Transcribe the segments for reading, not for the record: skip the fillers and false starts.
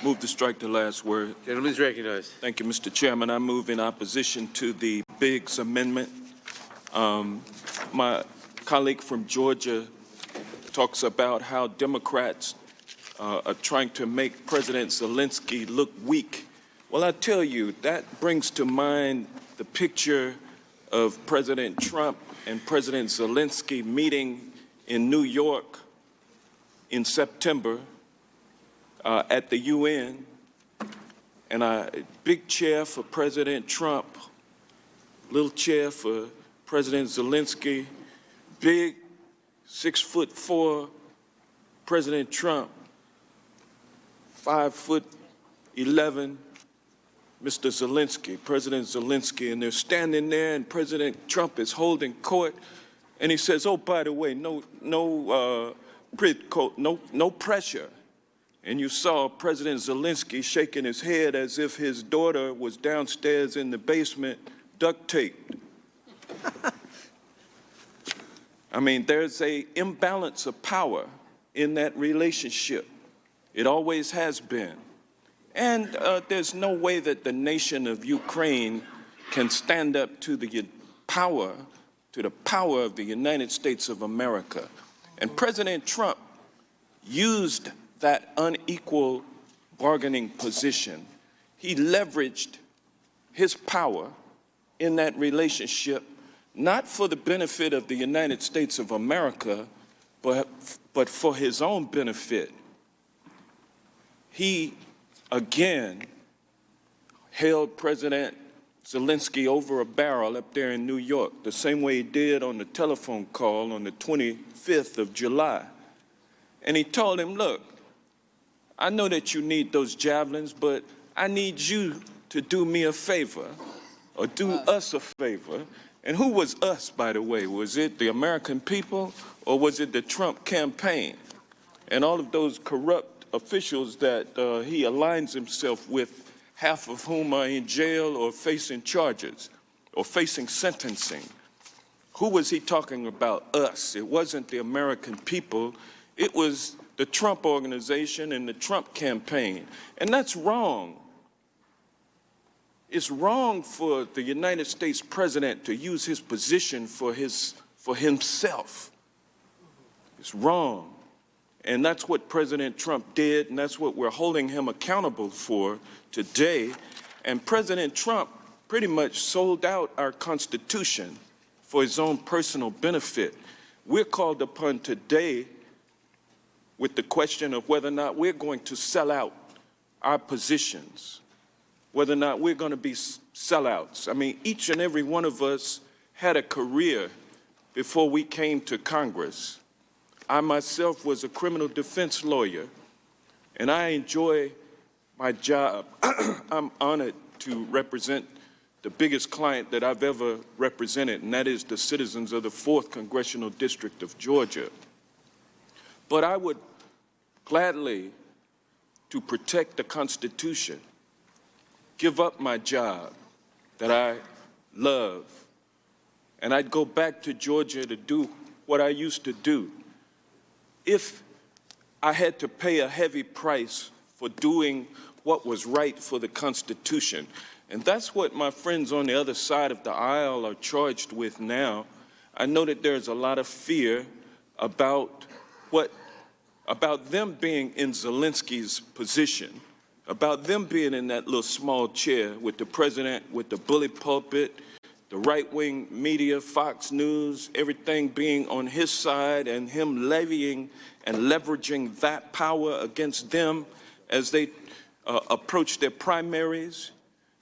Move to strike the last word. Gentleman is recognized. Thank you, Mr. Chairman. I move in opposition to the Biggs amendment. My colleague from Georgia talks about how Democrats are trying to make President Zelensky look weak. Well, I tell you, that brings to mind the picture of President Trump and President Zelensky meeting in New York in September at the UN, and a big chair for President Trump, little chair for President Zelensky, big 6'4" President Trump, 5'11" Mr. Zelensky, President Zelensky, and they're standing there, and President Trump is holding court, and he says, "Oh, by the way, no pressure." And you saw President Zelensky shaking his head as if his daughter was downstairs in the basement, duct taped. I mean, there's an imbalance of power in that relationship. It always has been. And there's no way that the nation of Ukraine can stand up to the power of the United States of America. And President Trump used that unequal bargaining position. He leveraged his power in that relationship, not for the benefit of the United States of America, but for his own benefit. He, again, held President Zelensky over a barrel up there in New York, the same way he did on the telephone call on the 25th of July. And he told him, "Look, I know that you need those javelins, but I need you to do me a favor, or do us a favor." And who was us, by the way? Was it the American people, or was it the Trump campaign and all of those corrupt officials that he aligns himself with, half of whom are in jail or facing charges or facing sentencing? Who was he talking about? Us. It wasn't the American people. It was the Trump organization and the Trump campaign. And that's wrong. It's wrong for the United States president to use his position for himself. It's wrong. And that's what President Trump did, and that's what we're holding him accountable for today. And President Trump pretty much sold out our Constitution for his own personal benefit. We're called upon today with the question of whether or not we're going to sell out our positions, whether or not we're going to be sellouts. I mean, each and every one of us had a career before we came to Congress. I myself was a criminal defense lawyer, and I enjoy my job. I'm honored to represent the biggest client that I've ever represented, and that is the citizens of the 4th Congressional District of Georgia. But I would gladly, to protect the Constitution, give up my job that I love, and I'd go back to Georgia to do what I used to do if I had to pay a heavy price for doing what was right for the Constitution. And that's what my friends on the other side of the aisle are charged with now. I know that there's a lot of fear about them being in Zelensky's position, about them being in that little small chair with the president, with the bully pulpit, the right-wing media, Fox News, everything being on his side, and him levying and leveraging that power against them as they approach their primaries.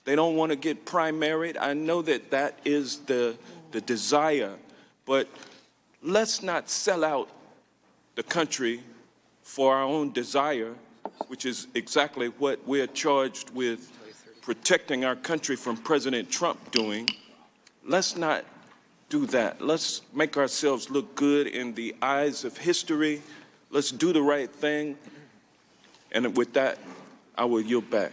They don't want to get primaried. I know that that is the desire, but let's not sell out the country for our own desire, which is exactly what we're charged with protecting our country from President Trump doing. Let's not do that. Let's make ourselves look good in the eyes of history. Let's do the right thing. And with that, I will yield back.